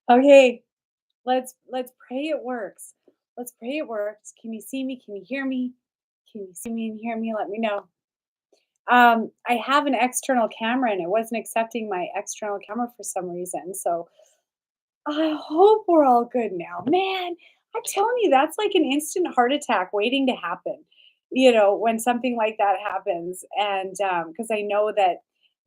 Okay, let's pray it works. Let's pray it works. Can you see me? Can you hear me? Can you see me and hear me? Let me know. I have an external camera and it wasn't accepting my external camera for some reason. So I hope we're all good now. Man, I'm telling you, that's like an instant heart attack waiting to happen, when something like that happens. And because I know that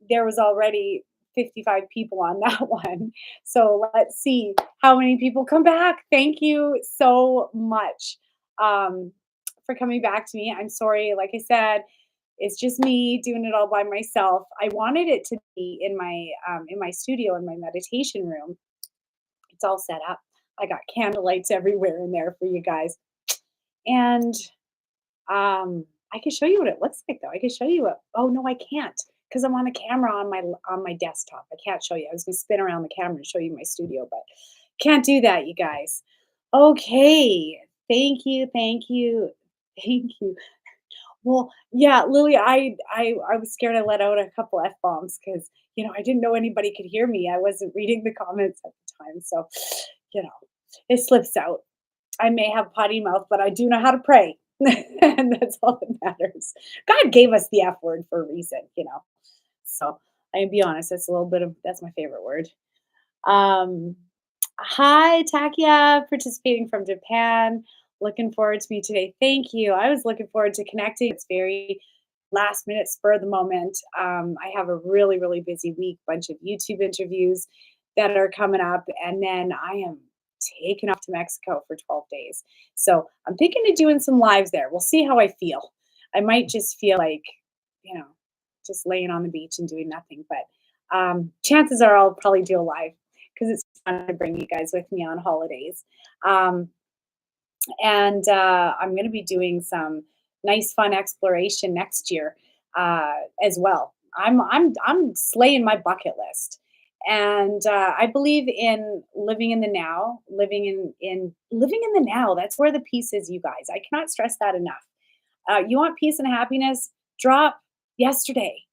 there was already 55 people on that one. So let's see how many people come back. Thank you so much for coming back to me. I'm sorry. Like I said, it's just me doing it all by myself. I wanted it to be in my studio in my meditation room. It's all set up. I got candle lights everywhere in there for you guys. And I can show you what it looks like though. I can show you it. Oh no, I can't because I'm on the camera on my desktop. I can't show you. I was gonna spin around the camera and show you my studio, but can't do that, you guys. Okay. Thank you, thank you. Well, yeah, Lily, I was scared I let out a couple F bombs because I didn't know anybody could hear me. I wasn't reading the comments at the time, so you know, it slips out. I may have potty mouth, but I do know how to pray, and that's all that matters. God gave us the F word for a reason. So I can be honest, that's my favorite word. Um, Hi, Takia, participating from Japan. Looking forward to me today. Thank you. I was looking forward to connecting. It's very last minute, spur of the moment. I have a really, really busy week, bunch of YouTube interviews that are coming up, and then I am taking off to Mexico for 12 days. So I'm thinking of doing some lives there. We'll see how I feel. I might just feel like, you know, just laying on the beach and doing nothing, but chances are I'll probably do a live because it's fun to bring you guys with me on holidays. Um, and I'm going to be doing some nice, fun exploration next year as well. I'm slaying my bucket list, and I believe in living in the now, living in living in the now. That's where the peace is, you guys. I cannot stress that enough. You want peace and happiness? Drop yesterday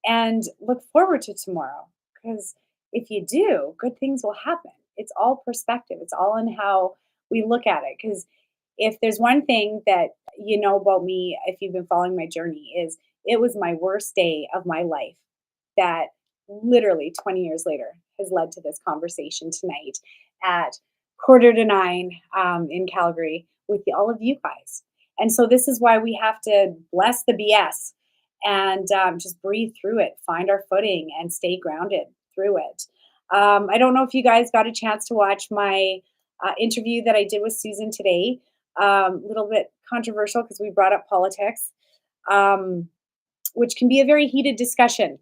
and look forward to tomorrow. Because if you do, good things will happen. It's all perspective, it's all in how we look at it. Because if there's one thing that you know about me, if you've been following my journey, is it was my worst day of my life that literally 20 years later has led to this conversation tonight at quarter to nine in Calgary with all of you guys. And so this is why we have to bless the BS and just breathe through it, find our footing, and stay grounded through it. I don't know if you guys got a chance to watch my interview that I did with Susan today. A little bit controversial because we brought up politics, um, which can be a very heated discussion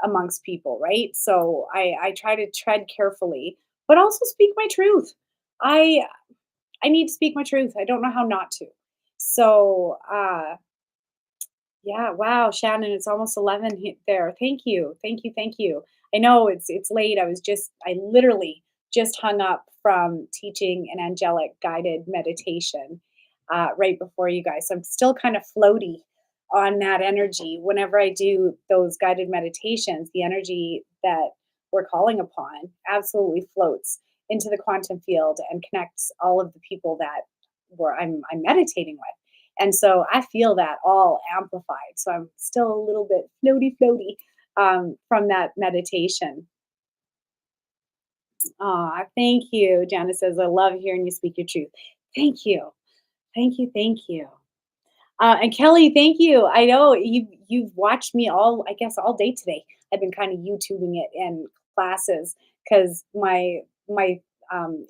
amongst people, right? So I try to tread carefully, but also speak my truth. I I need to speak my truth. I don't know how not to. So yeah, wow, Shannon, it's almost 11 there. Thank you. Thank you. Thank you. I know it's late. I literally just hung up from teaching an angelic guided meditation right before you guys. So I'm still kind of floaty on that energy. Whenever I do those guided meditations, the energy that we're calling upon absolutely floats into the quantum field and connects all of the people that I'm meditating with. And so I feel that all amplified. So I'm still a little bit floaty from that meditation. Ah, thank you. Janice says, I love hearing you speak your truth. Thank you. Thank you. Thank you. And Kelly, thank you. I know you've watched me I guess, all day today. I've been kind of YouTubing it in classes because my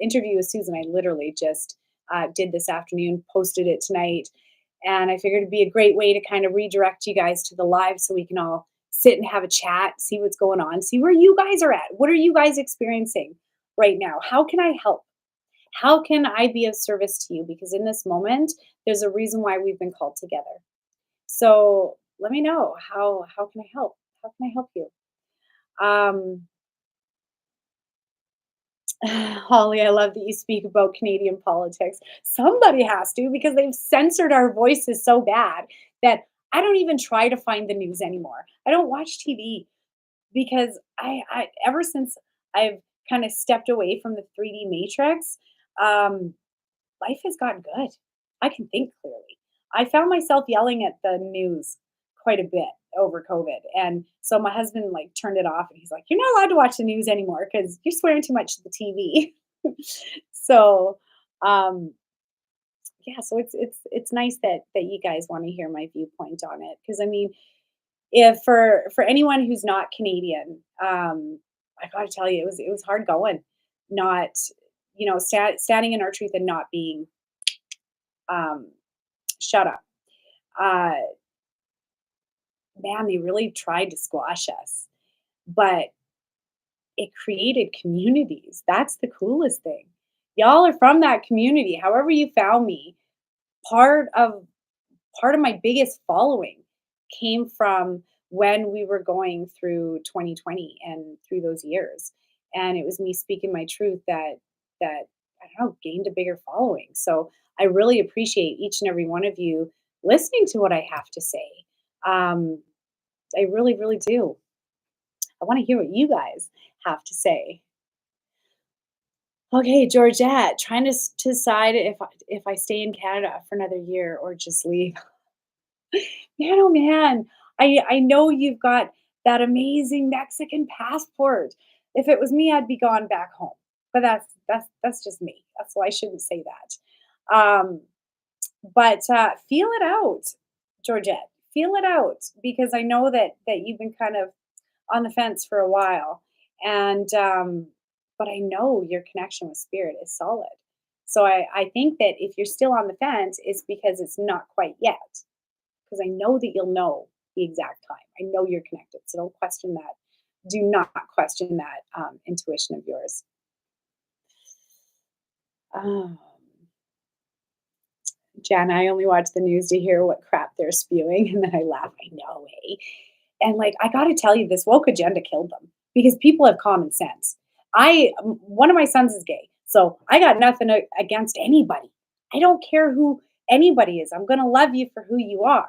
interview with Susan, I literally just did this afternoon, posted it tonight, and I figured it'd be a great way to kind of redirect you guys to the live so we can all sit and have a chat, see what's going on, see where you guys are at. What are you guys experiencing right now? How can I help? How can I be of service to you? Because in this moment, there's a reason why we've been called together. So let me know how can I help? How can I help you? Um, Holly, I love that you speak about Canadian politics. Somebody has to because they've censored our voices so bad that I don't even try to find the news anymore. I don't watch TV because I ever since I've kind of stepped away from the 3D matrix, um, life has gotten good. I can think clearly. I found myself yelling at the news quite a bit over COVID. And so my husband like turned it off and he's like, "You're not allowed to watch the news anymore because you're swearing too much at the TV." So um yeah, so it's nice that you guys want to hear my viewpoint on it. Because I mean, if for anyone who's not Canadian, I gotta tell you, it was hard going, not standing in our truth and not being um, shut up. Uh, Man, they really tried to squash us, but it created communities. That's the coolest thing. Y'all are from that community. However you found me, part of part of my biggest following came from when we were going through 2020 and through those years. And it was me speaking my truth that I don't know, gained a bigger following. So I really appreciate each and every one of you listening to what I have to say. Um, I really, really do. I want to hear what you guys have to say. Okay, Georgette, trying to decide if I stay in Canada for another year or just leave. Man, oh man, I know you've got that amazing Mexican passport. If it was me, I'd be gone back home. But that's just me. That's why I shouldn't say that. But feel it out, Georgette. Feel it out because I know that you've been kind of on the fence for a while, and but I know your connection with spirit is solid. So I think that if you're still on the fence, it's because it's not quite yet because I know that you'll know the exact time. I know you're connected, so don't question that. Do not question that intuition of yours. Um, Jen, I only watch the news to hear what crap they're spewing, and then I laugh. I know, eh? And like, I got to tell you, this woke agenda killed them because people have common sense. One of my sons is gay, so I got nothing against anybody. I don't care who anybody is. I'm gonna love you for who you are,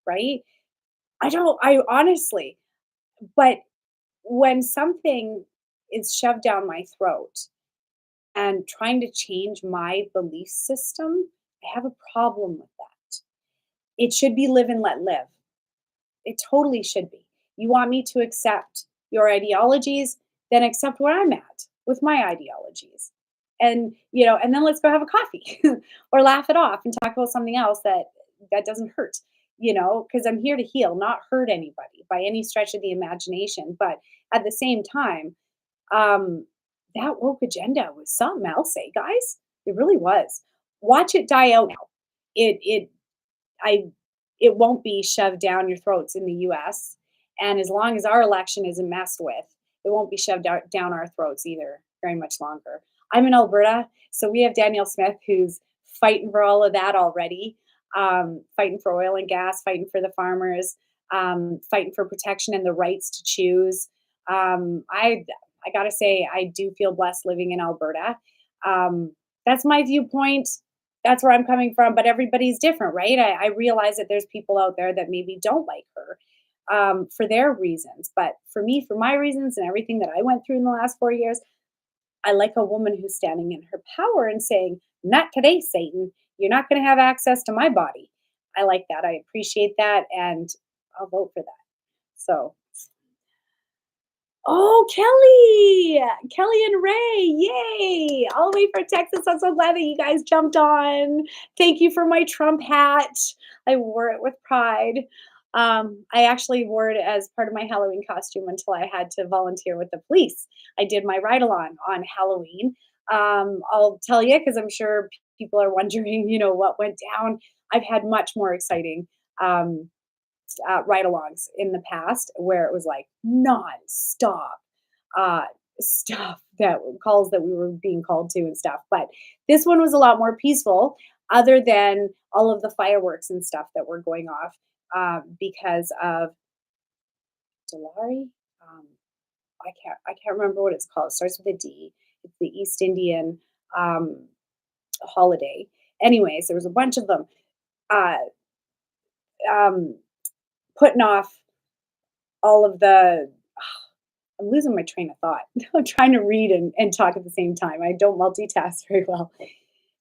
right? I don't. I honestly, but when something is shoved down my throat and trying to change my belief system, I have a problem with that. It should be live and let live. It totally should be. You want me to accept your ideologies, then accept where I'm at with my ideologies. And then let's go have a coffee or laugh it off and talk about something else that doesn't hurt, because I'm here to heal, not hurt anybody by any stretch of the imagination. But at the same time, um, that woke agenda was something else, eh, guys? It really was. Watch it die out now. It I it won't be shoved down your throats in the US. And as long as our election isn't messed with, it won't be shoved down our throats either very much longer. I'm in Alberta, so we have Danielle Smith who's fighting for all of that already, fighting for oil and gas, fighting for the farmers, fighting for protection and the rights to choose. I gotta say, I do feel blessed living in Alberta. That's my viewpoint. That's where I'm coming from, but everybody's different, right? I realize that there's people out there that maybe don't like her for their reasons. But for me, for my reasons and everything that I went through in the last 4 years, I like a woman who's standing in her power and saying, "Not today, Satan. You're not going to have access to my body." I like that. I appreciate that. And I'll vote for that. So oh, Kelly! Kelly and Ray, yay! All the way from Texas. I'm so glad that you guys jumped on. Thank you for my Trump hat. I wore it with pride. I actually wore it as part of my Halloween costume until I had to volunteer with the police. I did my ride along on Halloween. I'll tell you because I'm sure people are wondering, what went down. I've had much more exciting um, ride-alongs in the past where it was like non-stop uh, stuff that calls that we were being called to and stuff. But this one was a lot more peaceful, other than all of the fireworks and stuff that were going off because of Delari. Um, I can't remember what it's called. It starts with a D. It's the East Indian um, holiday. Anyways, there was a bunch of them uh, um, putting off all of the I'm losing my train of thought. I'm trying to read and talk at the same time. I don't multitask very well.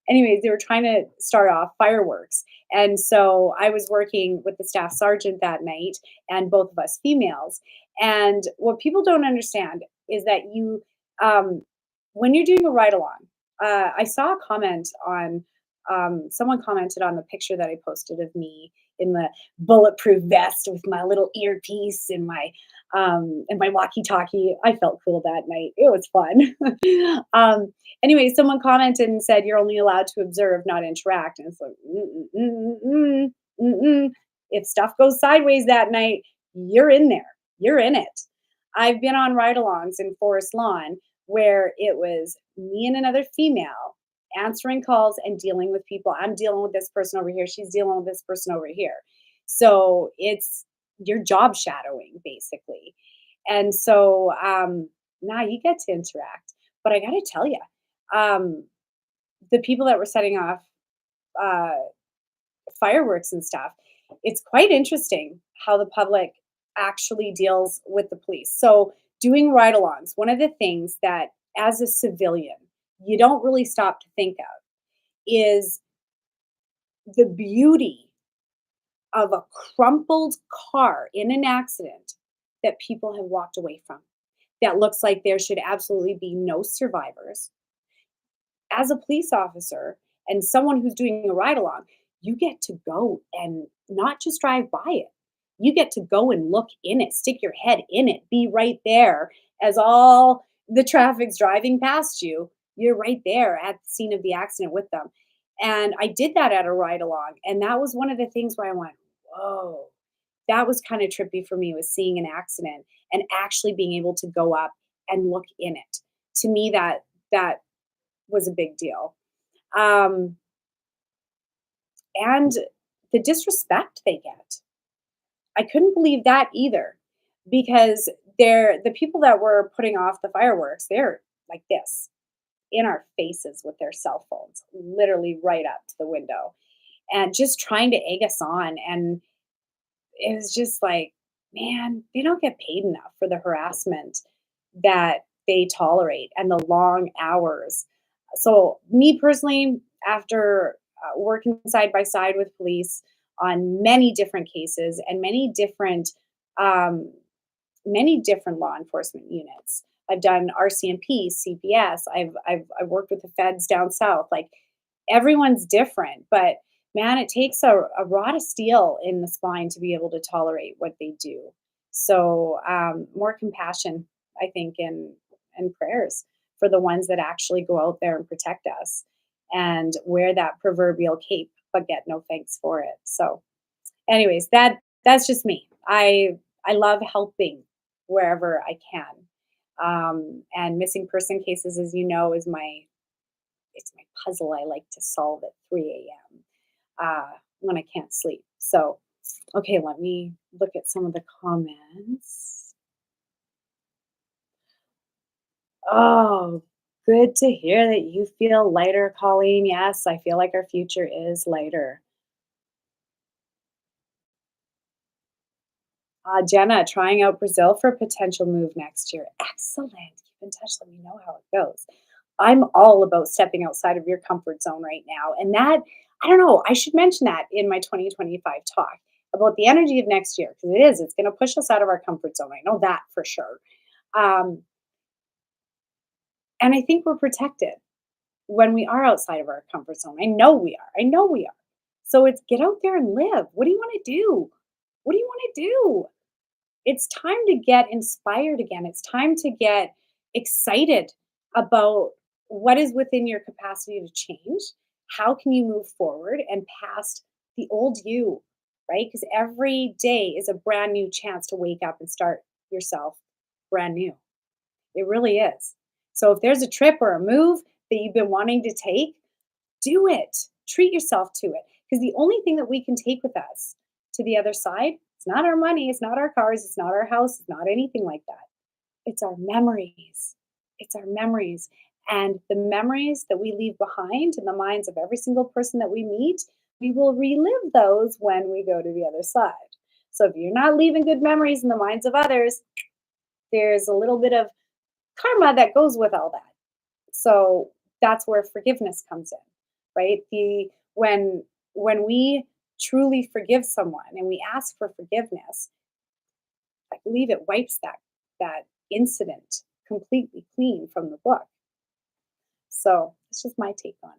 Anyways, they were trying to start off fireworks. And so I was working with the staff sergeant that night, and both of us females. And what people don't understand is that when you're doing a ride along, I saw a comment on, someone commented on the picture that I posted of me in the bulletproof vest with my little earpiece and my walkie-talkie. I felt cool that night. It was fun. Anyway, someone commented and said, "You're only allowed to observe, not interact." And it's like, mm-mm. If stuff goes sideways that night, you're in there. You're in it. I've been on ride-alongs in Forest Lawn where it was me and another female answering calls and dealing with people. I'm dealing with this person over here. She's dealing with this person over here. So it's your job shadowing basically. And so now you get to interact. But I got to tell you, um, the people that were setting off uh, fireworks and stuff, it's quite interesting how the public actually deals with the police. So, doing ride alongs, one of the things that as a civilian, you don't really stop to think of is the beauty of a crumpled car in an accident that people have walked away from. That looks like there should absolutely be no survivors. As a police officer and someone who's doing a ride along, you get to go and not just drive by it. You get to go and look in it, stick your head in it, be right there as all the traffic's driving past you. You're right there at the scene of the accident with them. And I did that at a ride along. And that was one of the things where I went, whoa, that was kind of trippy for me, was seeing an accident and actually being able to go up and look in it. To me, that was a big deal. Um, and the disrespect they get. I couldn't believe that either because the people that were putting off the fireworks, they're like this in our faces with their cell phones, literally right up to the window and just trying to egg us on. And it was just like, man, they don't get paid enough for the harassment that they tolerate and the long hours. So, me personally, after working side by side with police on many different cases and um, many different law enforcement units, I've done RCMP, CPS. I've worked with the feds down south. Like everyone's different, but man, it takes a rod of steel in the spine to be able to tolerate what they do. So more compassion, I think, and prayers for the ones that actually go out there and protect us and wear that proverbial cape, but get no thanks for it. So, anyways, that's just me. I love helping wherever I can. And missing person cases, as you know, is my it's my puzzle I like to solve at 3 a.m. When I can't sleep. So, okay, let me look at some of the comments. Oh, good to hear that you feel lighter, Colleen. Yes, I feel like our future is lighter. Jenna, trying out Brazil for a potential move next year. Excellent. Keep in touch. Let me know how it goes. I'm all about stepping outside of your comfort zone right now. And that, I don't know, I should mention that in my 2025 talk about the energy of next year because it's going to push us out of our comfort zone. I know that for sure. Um, and I think we're protected when we are outside of our comfort zone. I know we are. I know we are. So it's get out there and live. What do you want to do? What do you want to do? It's time to get inspired again. It's time to get excited about what is within your capacity to change. How can you move forward and past the old you, right? Because every day is a brand new chance to wake up and start yourself brand new. It really is. So if there's a trip or a move that you've been wanting to take, do it. Treat yourself to it. Because the only thing that we can take with us to the other side, it's not our money, it's not our cars, it's not our house, it's not anything like that. It's our memories. It's our memories. And the memories that we leave behind in the minds of every single person that we meet, we will relive those when we go to the other side. So if you're not leaving good memories in the minds of others, There's a little bit of karma that goes with all that. So that's where forgiveness comes in, right? The when we truly forgive someone and we ask for forgiveness, I believe it wipes that incident completely clean from the book. So it's just my take on it.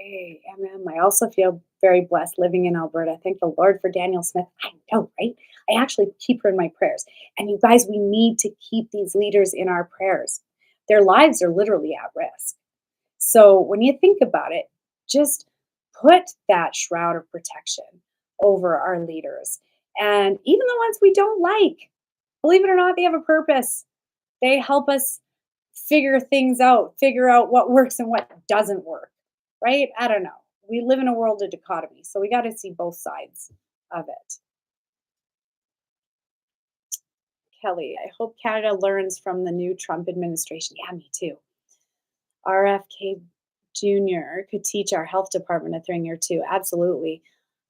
Okay, I also feel very blessed living in Alberta. Thank the Lord for Daniel Smith. I know, right? I actually keep her in my prayers. And you guys, we need to keep these leaders in our prayers. Their lives are literally at risk. So when you think about it, just put that shroud of protection over our leaders. And even the ones we don't like, believe it or not, they have a purpose. They help us figure things out, figure out what works and what doesn't work, right? I don't know. We live in a world of dichotomy, so we got to see both sides of it. Kelly, I hope Canada learns from the new Trump administration. Yeah, me too. RFK Jr. could teach our health department a thing or two. Absolutely.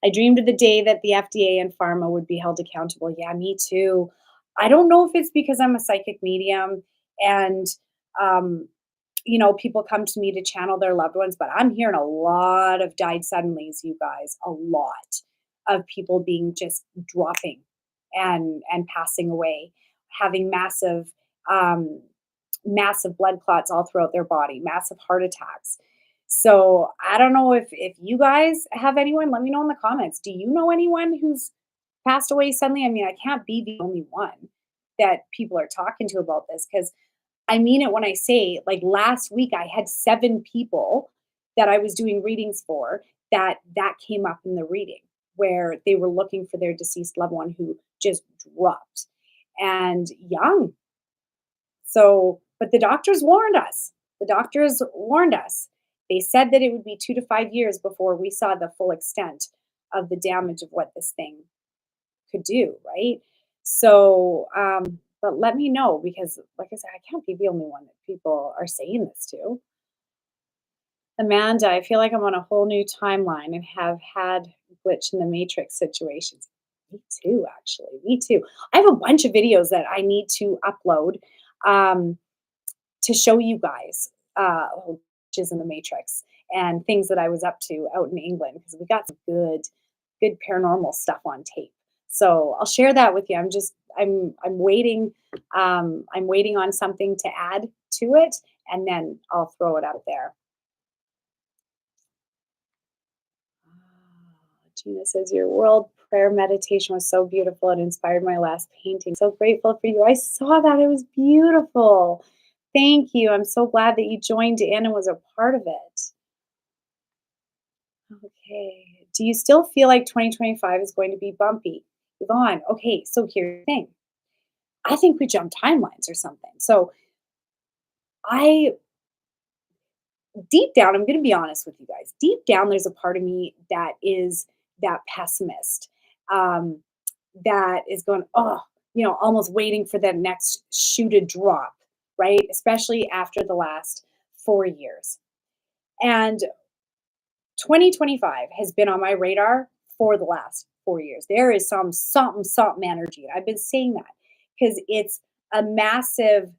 I dreamed of the day that the FDA and pharma would be held accountable. Yeah, me too. I don't know if it's because I'm a psychic medium and um, people come to me to channel their loved ones, but I'm hearing a lot of died suddenlies, you guys, a lot of people being just dropping and passing away, having um, massive blood clots all throughout their body, massive heart attacks. So I don't know if you guys have anyone. Let me know in the comments. Do you know anyone who's passed away suddenly? I mean, I can't be the only one that people are talking to about this because I mean it when I say, like last week, I had 7 people that I was doing readings for that came up in the reading where they were looking for their deceased loved one who just dropped and young. So, but the doctors warned us. The doctors warned us. They said that it would be 2 to 5 years before we saw the full extent of the damage of what this thing could do, right? So, but let me know because, like I said, I can't be the only one that people are saying this to. Amanda, I feel like I'm on a whole new timeline and have had glitch in the matrix situations. Me too, actually. Me too. I have a bunch of videos that I need to upload um, to show you guys glitches in the matrix and things that I was up to out in England because we got some good paranormal stuff on tape. So I'll share that with you. I'm waiting. I'm waiting on something to add to it, and then I'll throw it out there. Gina says, your world prayer meditation was so beautiful. It inspired my last painting. So grateful for you. I saw that. It was beautiful. Thank you. I'm so glad that you joined in and was a part of it. Okay. Do you still feel like 2025 is going to be bumpy? Yvonne, okay, so here's the thing. I think we jumped timelines or something. So I deep down, I'm going to be honest with you guys. Deep down, there's a part of me that is that pessimist, um, that is going, oh, almost waiting for that next shoe to drop, right? Especially after the last 4 years. And 2025 has been on my radar for the last 4 years. There is something energy. I've been saying that because it's a massive,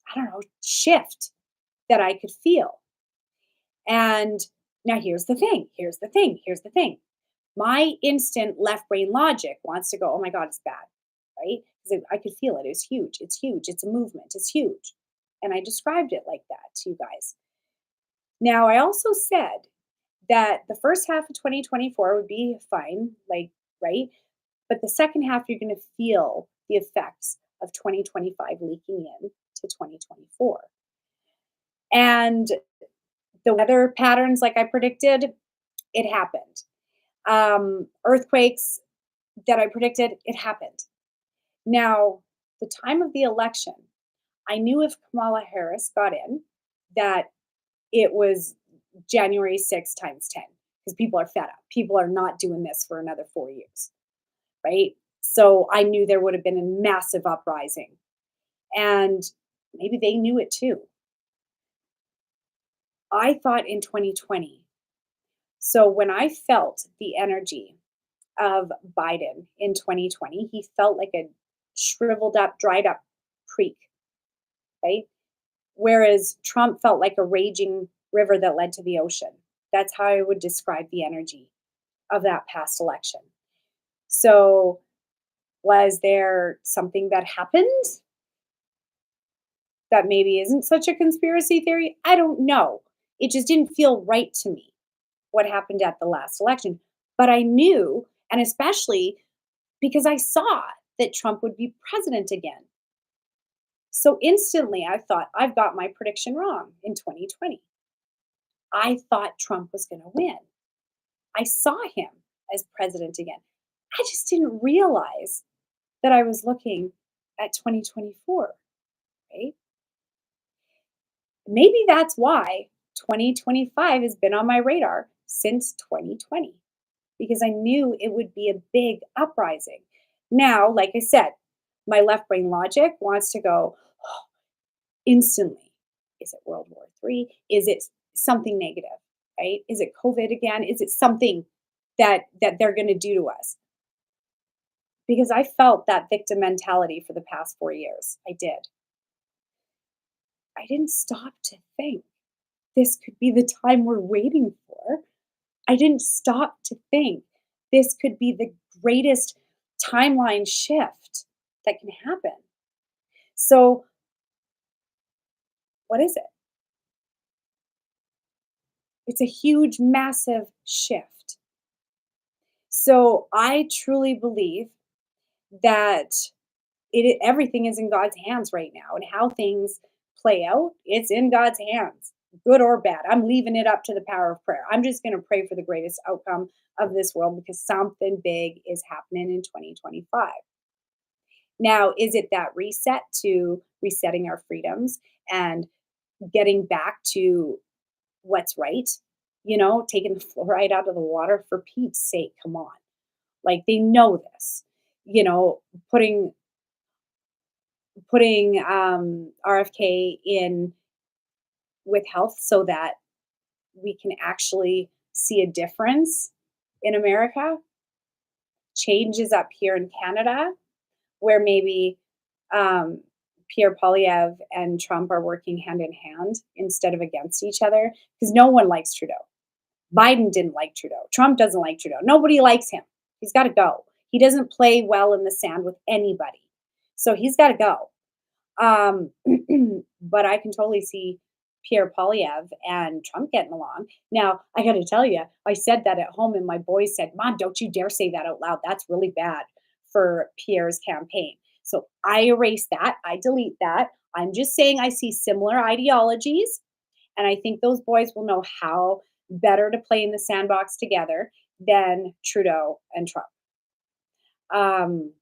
I don't know, shift that I could feel. And now here's the thing, here's the thing, here's the thing. My instant left brain logic wants to go, oh my God, it's bad, right? Because I could feel it. It's huge. It's huge. It's a movement. It's huge. And I described it like that to you guys. Now, I also said that the first half of 2024 would be fine, like, right? But the second half, you're going to feel the effects of 2025 leaking in to 2024. And the weather patterns, like I predicted, it happened. Earthquakes that I predicted, it happened. Now, the time of the election, I knew if Kamala Harris got in, that it was January 6th times 10 because people are fed up. People are not doing this for another 4 years, right? So I knew there would have been a massive uprising. And maybe they knew it too. I thought in 2020. So when I felt the energy of Biden in 2020. He felt like a shriveled up, dried up creek, right? Whereas Trump felt like a raging river that led to the ocean. That's how I would describe the energy of that past election. So, was there something that happened that maybe isn't such a conspiracy theory? I don't know. It just didn't feel right to me what happened at the last election. But I knew, and especially because I saw that Trump would be president again. So instantly I thought, I've got my prediction wrong in 2020. I thought Trump was going to win. I saw him as president again. I just didn't realize that I was looking at 2024, right? Maybe that's why 2025 has been on my radar since 2020 because I knew it would be a big uprising. Now, like I said, my left brain logic wants to go instantly. Is it World War III? Is it something negative? Right? Is it COVID again? Is it something that they're going to do to us? Because I felt that victim mentality for the past 4 years. I did. I didn't stop to think this could be the time we're waiting for. I didn't stop to think this could be the greatest timeline shift that can happen. So, what is it? It's a huge, massive shift. So, I truly believe that everything is in God's hands right now, and how things play out, it's in God's hands, good or bad. I'm leaving it up to the power of prayer. I'm just going to pray for the greatest outcome of this world because something big is happening in 2025. Now, is it that reset to resetting our freedoms and getting back to what's right? Taking the fluoride out of the water for Pete's sake, come on. Like they know this. You know, putting RFK in with health so that we can actually see a difference in America. Changes up here in Canada, where maybe um, Pierre Polyev and Trump are working hand in hand instead of against each other, because no one likes Trudeau. Biden didn't like Trudeau. Trump doesn't like Trudeau. Nobody likes him. He's got to go. He doesn't play well in the sand with anybody. So he's got to go. Um, but I can totally see Pierre Polyev and Trump getting along. Now, I got to tell you, I said that at home, and my boys said, "Mom, don't you dare say that out loud. That's really bad for Pierre's campaign." So I erase that. I delete that. I'm just saying I see similar ideologies, and I think those boys will know how better to play in the sandbox together than Trudeau and Trump. Um,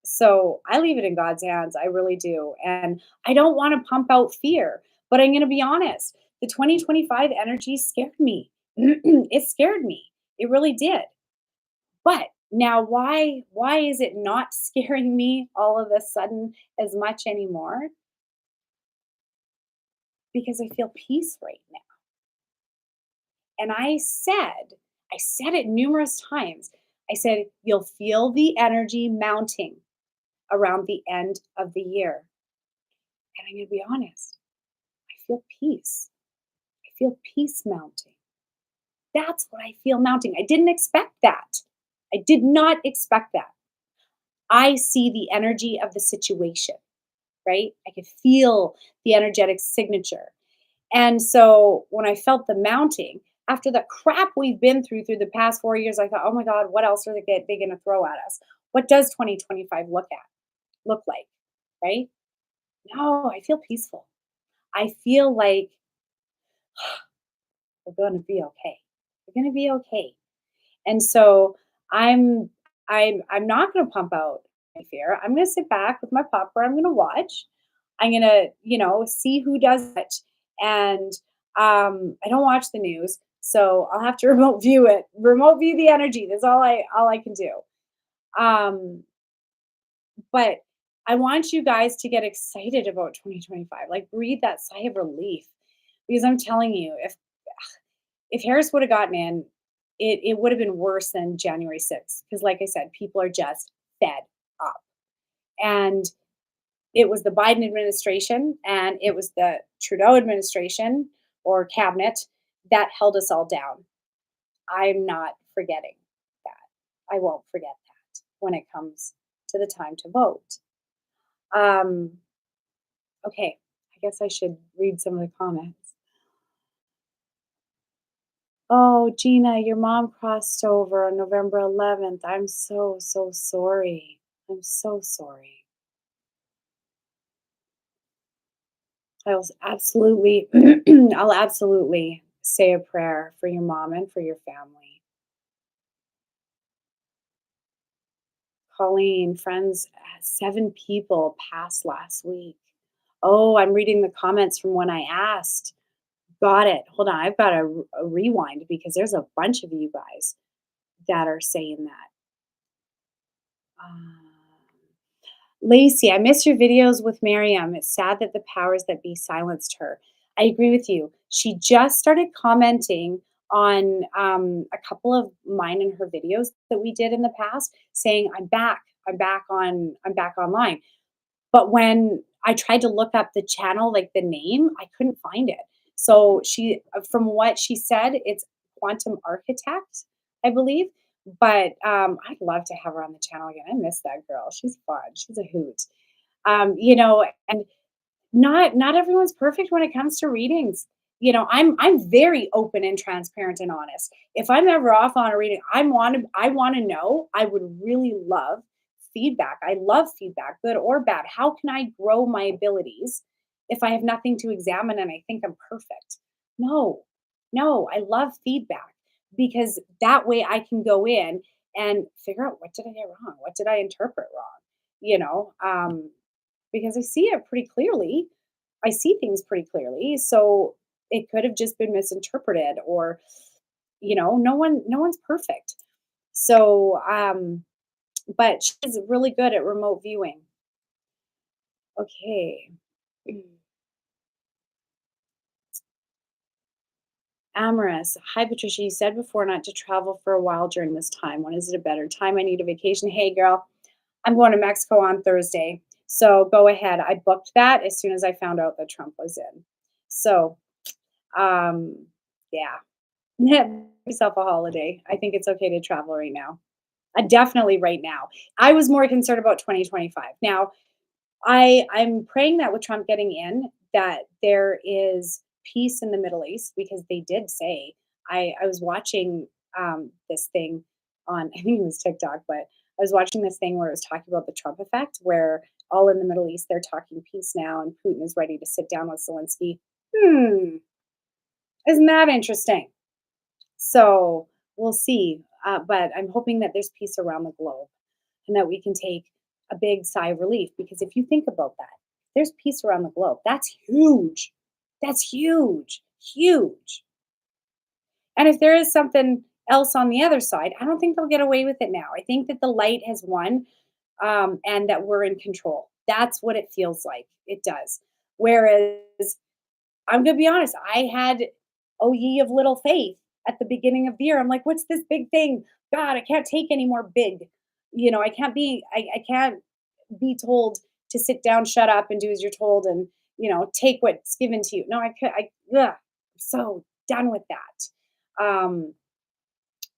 So I leave it in God's hands. I really do. And I don't want to pump out fear, but I'm going to be honest. The 2025 energy scared me. It scared me. It really did. But now why is it not scaring me all of a sudden as much anymore? Because I feel peace right now. And I said it numerous times. I said you'll feel the energy mounting around the end of the year. And I'm going to be honest, I feel peace. I feel peace mounting. That's what I feel mounting. I didn't expect that. I did not expect that. I see the energy of the situation, right? I could feel the energetic signature. And so when I felt the mounting, after the crap we've been through the past 4 years, I thought, oh my God, what else are they going to throw at us? What does 2025 look like, right? No, I feel peaceful. I feel like we're going to be okay. We're going to be okay. And so I'm I'm not going to pump out my fear. I'm going to sit back with my popper. I'm going to watch. I'm going to, see who does it. And I don't watch the news, so I'll have to remote view it. Remote view the energy. That's all I can do. Um, but I want you guys to get excited about 2025. Like breathe that sigh of relief because I'm telling you, if Harris would have gotten in, it would have been worse than January 6th because, like I said, people are just fed up. And it was the Biden administration and it was the Trudeau administration or cabinet that held us all down. I'm not forgetting that. I won't forget that when it comes to the time to vote. Um, okay, I guess I should read some of the comments. Oh, Gina, your mom crossed over on November 11th. I'm so, so sorry. I'm so sorry. I'll absolutely, I'll absolutely say a prayer for your mom and for your family. Colleen, friends, 7 people passed last week. Oh, I'm reading the comments from when I asked. Got it. Hold on. I've got a rewind because there's a bunch of you guys that are saying that. Um, Lacey, I miss your videos with Miriam. It's sad that the powers that be silenced her. I agree with you. She just started commenting on a couple of mine and her videos that we did in the past, saying, "I'm back. I'm back on. I'm back online." But when I tried to look up the channel, like the name, I couldn't find it. So from what she said, it's Quantum Architect, I believe. But I'd love to have her on the channel again. I miss that girl. She's fun. She's a hoot. And not everyone's perfect when it comes to readings. I'm very open and transparent and honest. If I'm ever off on a reading, I want to know. I would really love feedback. I love feedback, good or bad. How can I grow my abilities if I have nothing to examine and I think I'm perfect? No. No, I love feedback because that way I can go in and figure out, what did I get wrong? What did I interpret wrong? You know, because I see it pretty clearly. I see things pretty clearly. So it could have just been misinterpreted, or, no one's perfect. So, but she's really good at remote viewing. Okay. Amorous. Hi, Patricia. You said before not to travel for a while during this time. When is it a better time? I need a vacation. Hey, girl, I'm going to Mexico on Thursday. So go ahead. I booked that as soon as I found out that Trump was in. So, um, yeah, give yourself a holiday. I think it's okay to travel right now. Definitely right now. I was more concerned about 2025. Now, I'm praying that with Trump getting in, that there is peace in the Middle East, because they did say, I was watching this thing on, I think it was TikTok, but I was watching this thing where it was talking about the Trump effect, where all in the Middle East they're talking peace now, and Putin is ready to sit down with Zelensky. Hmm, isn't that interesting? So we'll see. But I'm hoping that there's peace around the globe and that we can take a big sigh of relief. Because if you think about that, there's peace around the globe. That's huge. That's huge, huge. And if there is something else on the other side, I don't think they'll get away with it now. I think that the light has won, and that we're in control. That's what it feels like. It does. Whereas I'm gonna be honest, I had "O ye of little faith" at the beginning of the year. I'm like, "What's this big thing? God, I can't take any more big." I can't be told to sit down, shut up, and do as you're told, and take what's given to you. No, I could. I'm so done with that.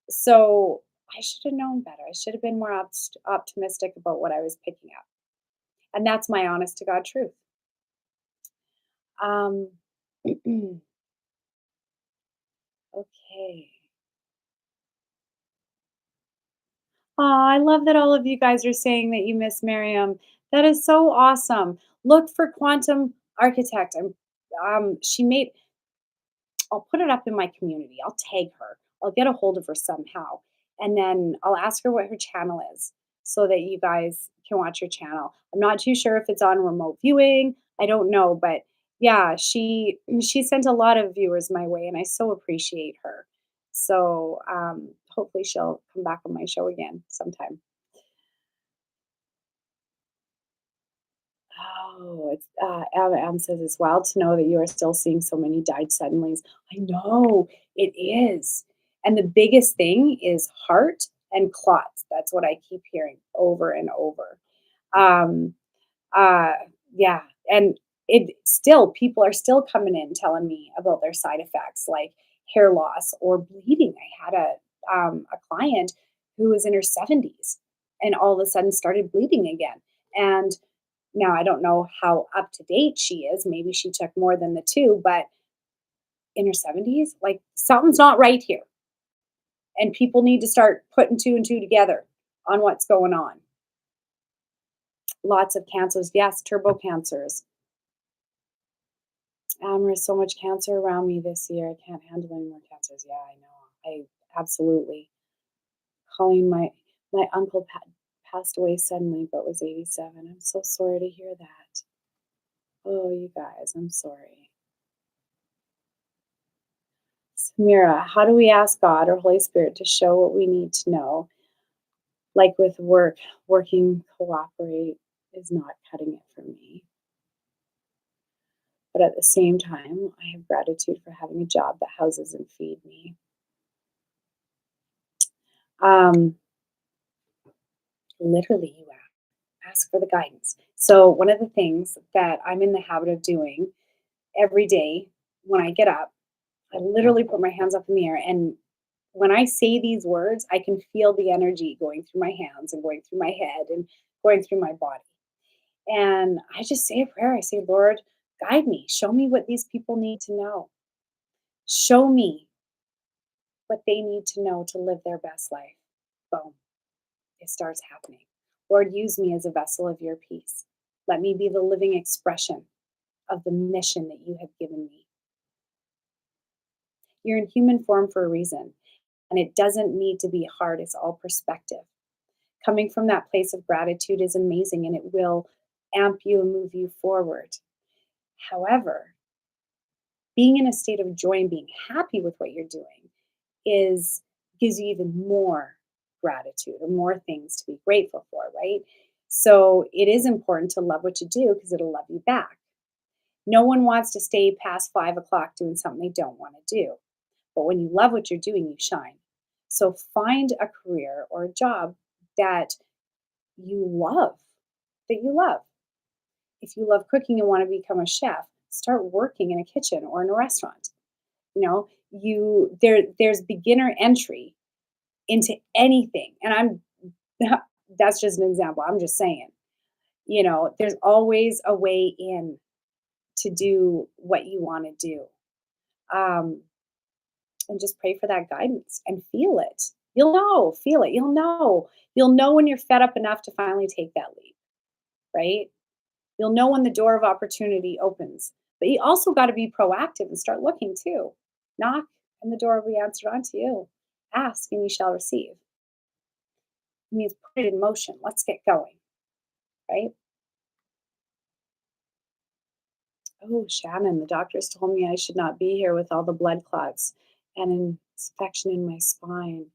So I should have known better. I should have been more optimistic about what I was picking up, and that's my honest to God truth. Um, okay. Aw, I love that all of you guys are saying that you miss Miriam. That is so awesome. Look for Quantum Architect. She made. I'll put it up in my community. I'll tag her. I'll get a hold of her somehow, and then I'll ask her what her channel is, so that you guys can watch her channel. I'm not too sure if it's on remote viewing. I don't know, but yeah, she sent a lot of viewers my way, and I so appreciate her. So hopefully she'll come back on my show again sometime. Oh, it's Am says it's wild to know that you are still seeing so many died suddenly. I know it is. And the biggest thing is heart and clots. That's what I keep hearing over and over. Um, uh, yeah, and it still people are still coming in telling me about their side effects, like hair loss or bleeding. I had a client who was in her 70s and all of a sudden started bleeding again. And now I don't know how up to date she is. Maybe she took more than the two, but in her 70s, like something's not right here. And people need to start putting two and two together on what's going on. Lots of cancers. Yes, turbo cancers. There's so much cancer around me this year. I can't handle any more cancers. Yeah, I know. I absolutely. Calling my uncle passed away suddenly, but was 87. I'm so sorry to hear that. Oh, you guys, I'm sorry. Samira, how do we ask God or Holy Spirit to show what we need to know? Like with work, working cooperate is not cutting it for me. But at the same time, I have gratitude for having a job that houses and feed me. Um, literally, you ask for the guidance. So, one of the things that I'm in the habit of doing every day when I get up, I literally put my hands up in the air. And when I say these words, I can feel the energy going through my hands and going through my head and going through my body. And I just say a prayer. I say, Lord, guide me. Show me what these people need to know. Show me what they need to know to live their best life. Boom, it starts happening. Lord, use me as a vessel of your peace. Let me be the living expression of the mission that you have given me. You're in human form for a reason, and it doesn't need to be hard. It's all perspective. Coming from that place of gratitude is amazing and it will amp you and move you forward. However, being in a state of joy and being happy with what you're doing is gives you even more gratitude or more things to be grateful for, right? So it is important to love what you do because it'll love you back. No one wants to stay past 5 o'clock doing something they don't want to do. But when you love what you're doing, you shine. So find a career or a job that you love, that you love. If you love cooking and want to become a chef, start working in a kitchen or in a restaurant. You know, there's beginner entry into anything. And that's just an example. I'm just saying, there's always a way in to do what you want to do. Um, and just pray for that guidance and feel it. You'll know, feel it. You'll know. You'll know when you're fed up enough to finally take that leap, right? You'll know when the door of opportunity opens. But you also got to be proactive and start looking too. Knock and the door will be answered unto you. Ask and you shall receive. It means put it in motion. Let's get going, right? Oh, Shannon, the doctors told me I should not be here with all the blood clots and an infection in my spine.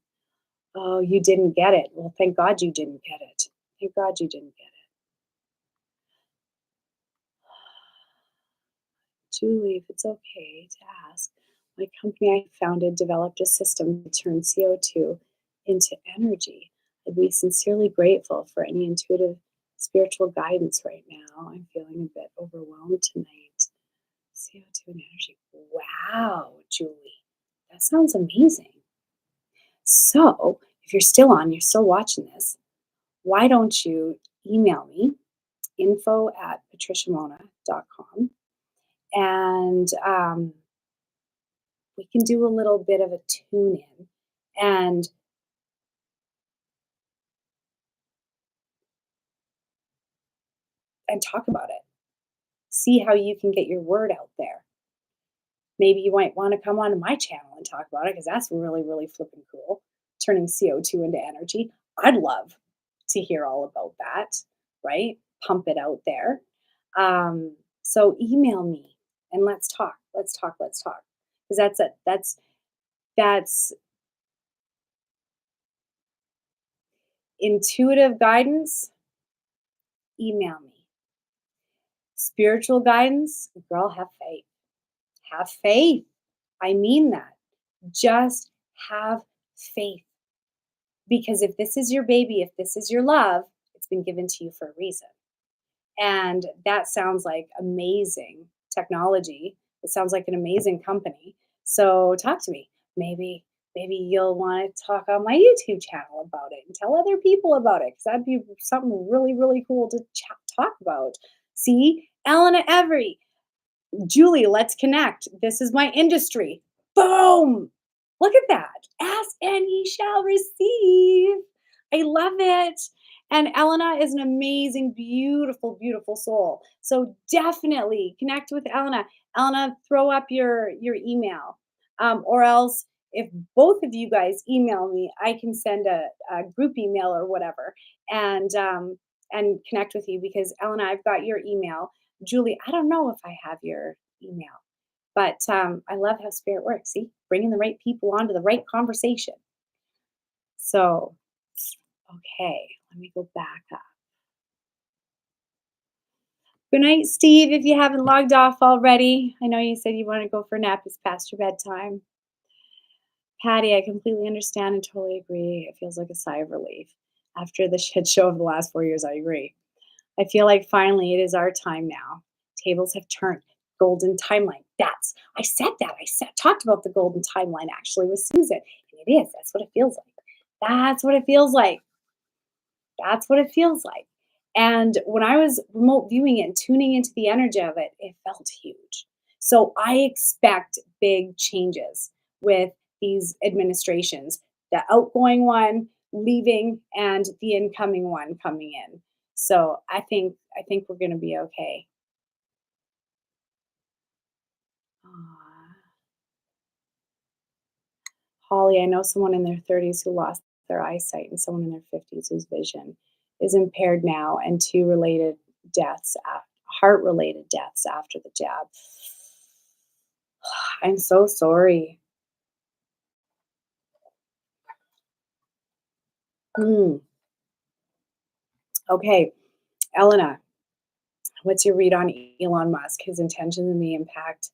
Oh, you didn't get it. Well, thank God you didn't get it. Thank God you didn't get it. Julie, if it's okay to ask, my company I founded developed a system to turn CO2 into energy. I'd be sincerely grateful for any intuitive spiritual guidance right now. I'm feeling a bit overwhelmed tonight. CO2 and energy. Wow, Julie, that sounds amazing. So, if you're still on, you're still watching this, why don't you email me info@patriciamona.com and we can do a little bit of a tune in and talk about it. See how you can get your word out there. Maybe you might want to come onto my channel and talk about it because that's really, really flipping cool. Turning CO2 into energy. I'd love to hear all about that, right? Pump it out there. So email me and let's talk. Let's talk. Let's talk. Because that's it. That's intuitive guidance. Email me. Spiritual guidance, girl, have faith. Have faith. I mean that. Just Have faith, because if this is your baby, if this is your love, it's been given to you for a reason. And that sounds like amazing technology. It sounds like an amazing company. So talk to me. Maybe you'll want to talk on my YouTube channel about it and tell other people about it, because that'd be something really, really cool to talk about. See, Elena Every, Julie, let's connect. This is my industry. Boom. Look at that. Ask and ye shall receive. I love it. And Elena is an amazing, beautiful, beautiful soul. So definitely connect with Elena. Elena, throw up your email. Or else, if both of you guys email me, I can send a group email or whatever, and connect with you, because Elena, I've got your email. Julie, I don't know if I have your email, but I love how spirit works. See, bringing the right people onto the right conversation. So, okay, let me go back up. Good night, Steve. If you haven't logged off already, I know you said you want to go for a nap. It's past your bedtime. Patty, I completely understand and totally agree. It feels like a sigh of relief. After the shit show of the last 4 years, I agree. I feel like finally it is our time now. Tables have turned. Golden timeline. I said that. Talked about the golden timeline actually with Susan. And it is. That's what it feels like. That's what it feels like. That's what it feels like. And when I was remote viewing it and tuning into the energy of it, it felt huge. So I expect big changes with these administrations, the outgoing one leaving and the incoming one coming in. So I think we're going to be okay. Aw. Holly, I know someone in their 30s who lost their eyesight and someone in their 50s whose vision is impaired now, and two related deaths, heart related deaths after the jab. I'm so sorry. Mm. Okay, Elena, what's your read on Elon Musk, his intentions and the impact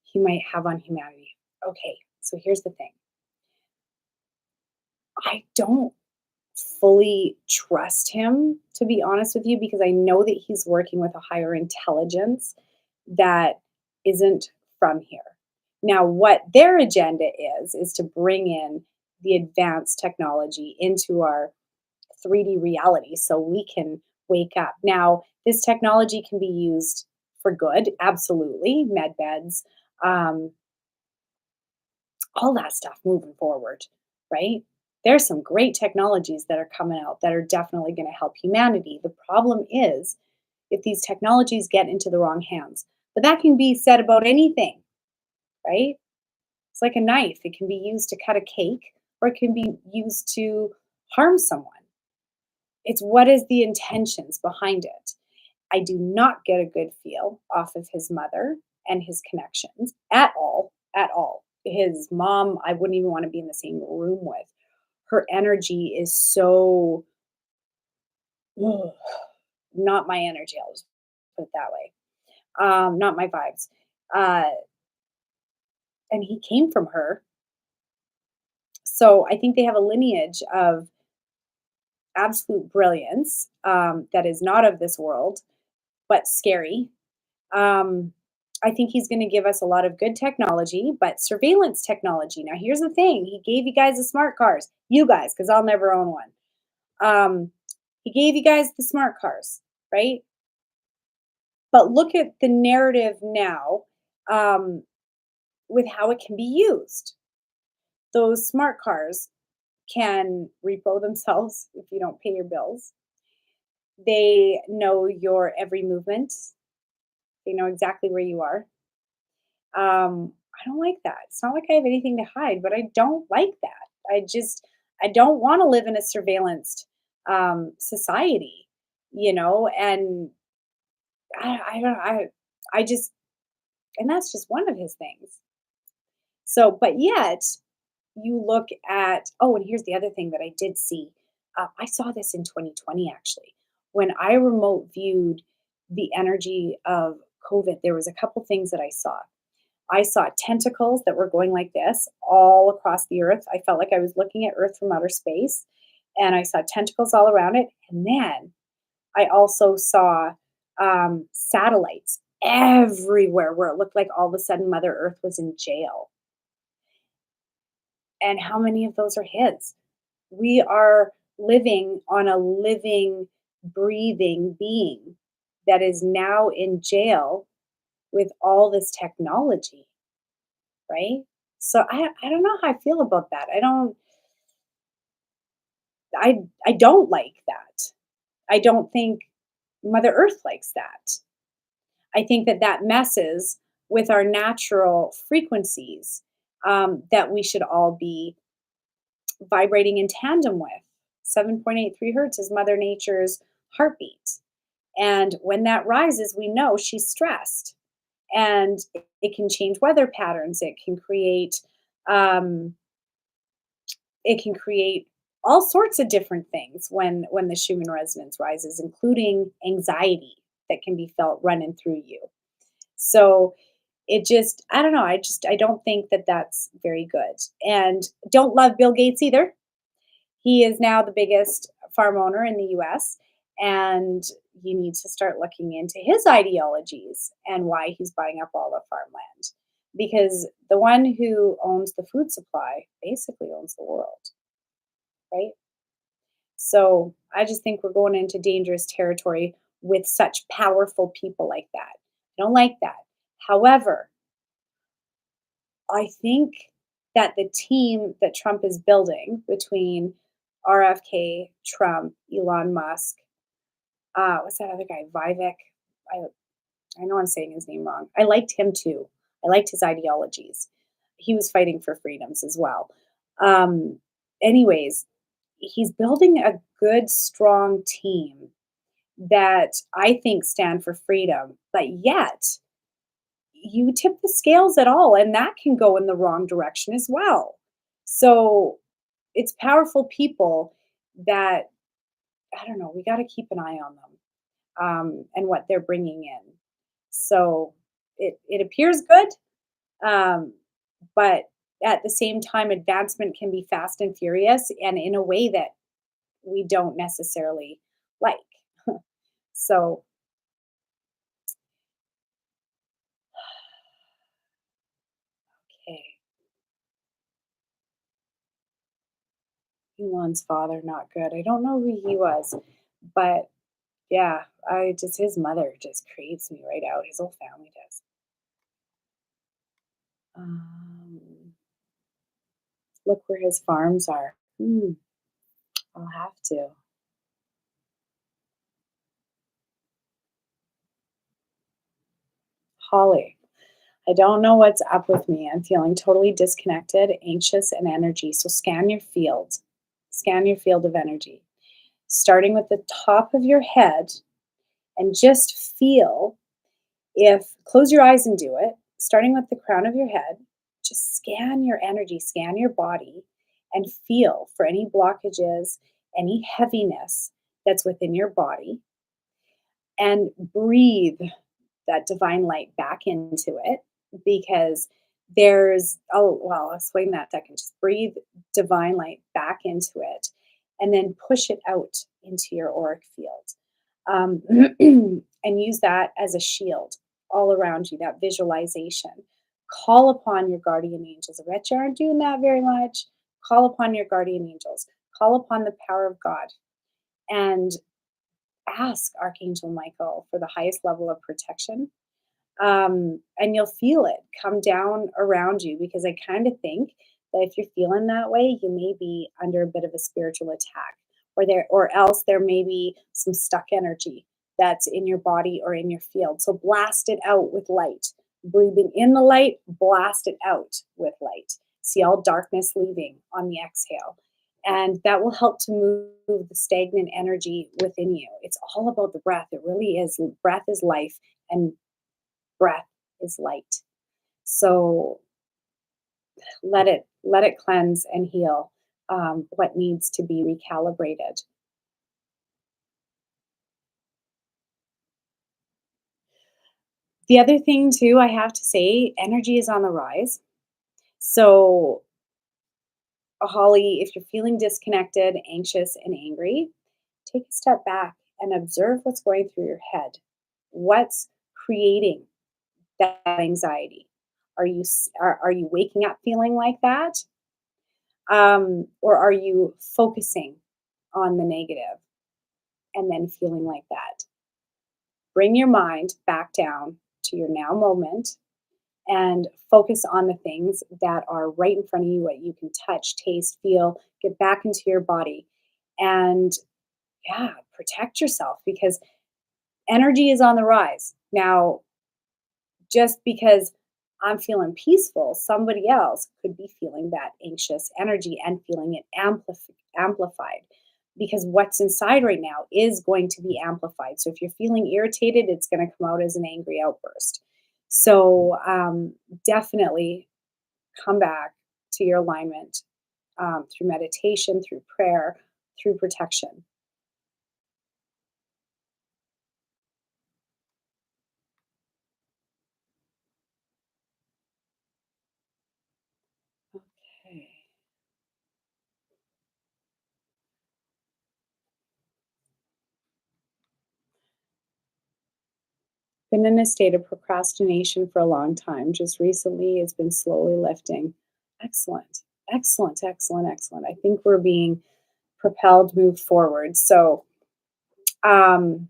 he might have on humanity? Okay, so here's the thing. I don't fully trust him, to be honest with you, because I know that he's working with a higher intelligence that isn't from here. Now, what their agenda is to bring in the advanced technology into our 3D reality so we can wake up. Now, this technology can be used for good, absolutely, med beds, um, all that stuff moving forward, right? There's some great technologies that are coming out that are definitely going to help humanity. The problem is if these technologies get into the wrong hands. But that can be said about anything, right? It's like a knife. It can be used to cut a cake or it can be used to harm someone. It's what is the intentions behind it. I do not get a good feel off of his mother and his connections at all, at all. His mom, I wouldn't even want to be in the same room with. Her energy is so ugh, not my energy. I'll just put it that way. Not my vibes. Uh, and he came from her. So I think they have a lineage of absolute brilliance that is not of this world, but scary. Um, I think he's going to give us a lot of good technology, but surveillance technology. Now, here's the thing: he gave you guys the smart cars, you guys, because I'll never own one. He gave you guys the smart cars, right? But look at the narrative now um, with how it can be used. Those smart cars can repo themselves if you don't pay your bills. They know your every movement. They know exactly where you are. I don't like that. It's not like I have anything to hide, but I don't like that. I don't want to live in a surveillanced society, and I don't, I just, and that's just one of his things. So, but yet you look at, oh, and here's the other thing that I did see. I saw this in 2020 actually. When I remote viewed the energy of COVID, there was a couple things that I saw. I saw tentacles that were going like this all across the earth. I felt like I was looking at Earth from outer space, and I saw tentacles all around it. And then I also saw satellites everywhere where it looked like all of a sudden Mother Earth was in jail. And how many of those are his? We are living on a living, breathing being that is now in jail with all this technology, right? So I don't know how I feel about that. I don't like that. I don't think Mother Earth likes that. I think that that messes with our natural frequencies that we should all be vibrating in tandem with. 7.83 hertz is Mother Nature's heartbeat. And when that rises, we know she's stressed. And it can change weather patterns. Um, it can create all sorts of different things when the Schumann resonance rises, including anxiety that can be felt running through you. So it just, I don't know. I don't think that that's very good. And don't love Bill Gates either. He is now the biggest farm owner in the US, and you need to start looking into his ideologies and why he's buying up all the farmland. Because the one who owns the food supply basically owns the world, right? So I just think we're going into dangerous territory with such powerful people like that. I don't like that. However, I think that the team that Trump is building between RFK, Trump, Elon Musk, what's that other guy? Vivek. I I know I'm saying his name wrong. I liked him too. I liked his ideologies. He was fighting for freedoms as well. Um, anyways, he's building a good, strong team that I think stand for freedom, but yet you tip the scales at all, and that can go in the wrong direction as well. So it's powerful people that I don't know. We got to keep an eye on them and what they're bringing in. So it appears good, um, but at the same time, advancement can be fast and furious, and in a way that we don't necessarily like. So okay, Elon's father not good. I don't know who he was, but yeah, I just his mother just creeps me right out. His whole family does. Um, look where his farms are. I'll have to. Holly, I don't know what's up with me. I'm feeling totally disconnected, anxious, and energy. So scan your field. Scan your field of energy, starting with the top of your head, and just feel if close your eyes and do it, starting with the crown of your head, just scan your energy, scan your body, and feel for any blockages, any heaviness that's within your body, and breathe that divine light back into it because there's I'll explain that second. Just breathe divine light back into it and then push it out into your auric field. um, and use that as a shield all around you, that visualization. Call upon your guardian angels. I bet you aren't doing that very much. Call upon your guardian angels. Call upon the power of God and ask Archangel Michael for the highest level of protection, and you'll feel it come down around you because I kind of think that if you're feeling that way, you may be under a bit of a spiritual attack, or else there may be some stuck energy that's in your body or in your field. So blast it out with light. Breathing in the light, blast it out with light. See all darkness leaving on the exhale. And that will help to move the stagnant energy within you. It's all about the breath. It really is. Breath is life, and breath is light. So let it cleanse and heal what needs to be recalibrated. The other thing too, I have to say, energy is on the rise. So, Holly, if you're feeling disconnected, anxious, and angry, take a step back and observe what's going through your head. What's creating that anxiety? Are you waking up feeling like that, or are you focusing on the negative and then feeling like that? Bring your mind back down to your now moment and focus on the things that are right in front of you, what you can touch, taste, feel. Get back into your body, and yeah, protect yourself because energy is on the rise now. Just because I'm feeling peaceful, somebody else could be feeling that anxious energy and feeling it amplified, because what's inside right now is going to be amplified. So if you're feeling irritated, it's going to come out as an angry outburst. So definitely come back to your alignment, through meditation, through prayer, through protection. Okay. Been in a state of procrastination for a long time. Just recently, it's been slowly lifting. Excellent. Excellent, excellent, excellent. I think we're being propelled, moved forward. So, um,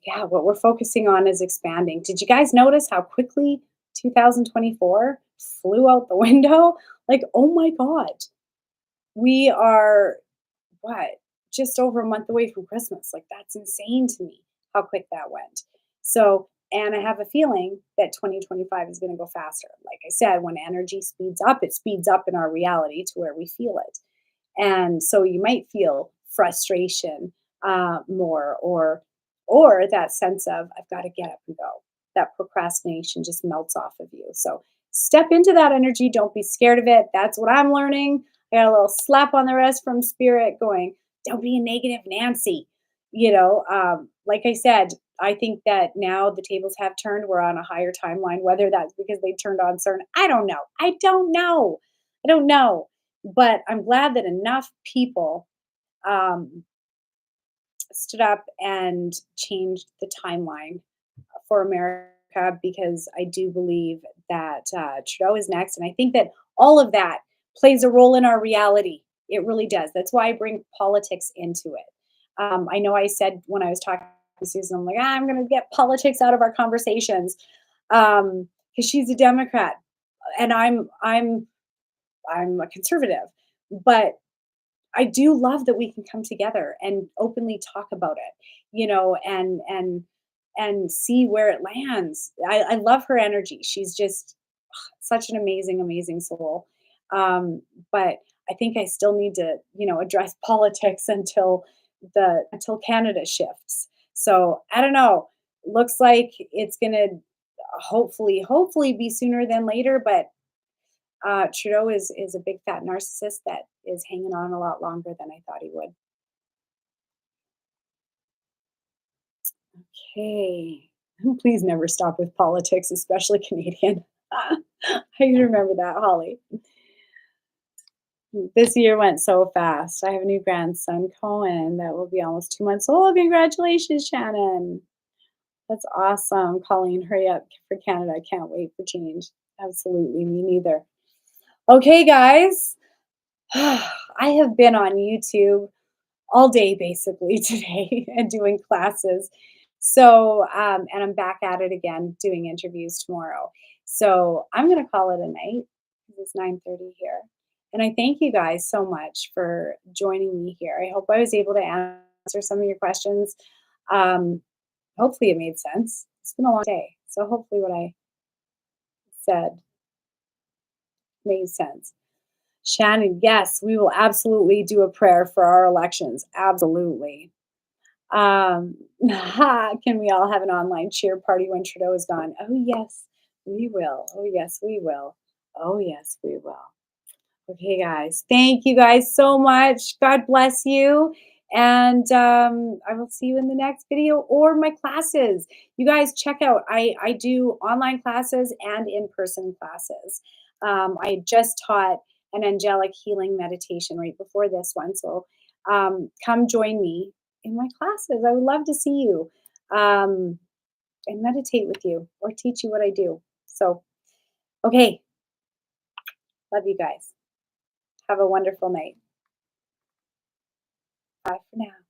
yeah, what we're focusing on is expanding. Did you guys notice how quickly 2024 flew out the window? Like, oh my God, we are what? Just over a month away from Christmas. Like, that's insane to me how quick that went. So, and I have a feeling that 2025 is going to go faster. Like I said, when energy speeds up, it speeds up in our reality to where we feel it. And so you might feel frustration more, or that sense of I've got to get up and go. That procrastination just melts off of you. So step into that energy. Don't be scared of it. That's what I'm learning. I got a little slap on the wrist from spirit going, don't be a negative Nancy. Like I said, I think that now the tables have turned. We're on a higher timeline. Whether that's because they turned on certain, I don't know. I don't know. I don't know. But I'm glad that enough people um, stood up and changed the timeline for America, because I do believe that Trudeau is next. And I think that all of that plays a role in our reality. It really does. That's why I bring politics into it. I know I said when I was talking to Susan, I'm like, I'm going to get politics out of our conversations, because she's a Democrat and I'm a conservative. But I do love that we can come together and openly talk about it, and see where it lands. I love her energy. She's just such an amazing, amazing soul. Um, but I think I still need to, address politics until Canada shifts. So I don't know. Looks like it's gonna hopefully be sooner than later, but Trudeau is a big fat narcissist that is hanging on a lot longer than I thought he would. Okay. Please never stop with politics, especially Canadian. I remember that, Holly. This year went so fast. I have a new grandson, Cohen, that will be almost 2 months old. Congratulations, Shannon. That's awesome. Colleen, hurry up for Canada. I can't wait for change. Absolutely, me neither. Okay, guys. I have been on YouTube all day basically today and doing classes. So, and I'm back at it again doing interviews tomorrow. So I'm going to call it a night because it's 9:30 here. And I thank you guys so much for joining me here. I hope I was able to answer some of your questions. Um, Hopefully it made sense. It's been a long day. So hopefully what I said made sense. Shannon, yes, we will absolutely do a prayer for our elections. Absolutely. Can we all have an online cheer party when Trudeau is gone? Oh, yes, we will. Oh, yes, we will. Oh, yes, we will. Okay, guys. Thank you guys so much. God bless you. And I will see you in the next video or my classes. You guys check out. I do online classes and in person classes. I just taught an angelic healing meditation right before this one. So come join me in my classes. I would love to see you um, and meditate with you or teach you what I do. So, okay, love you guys. Have a wonderful night. Bye for now.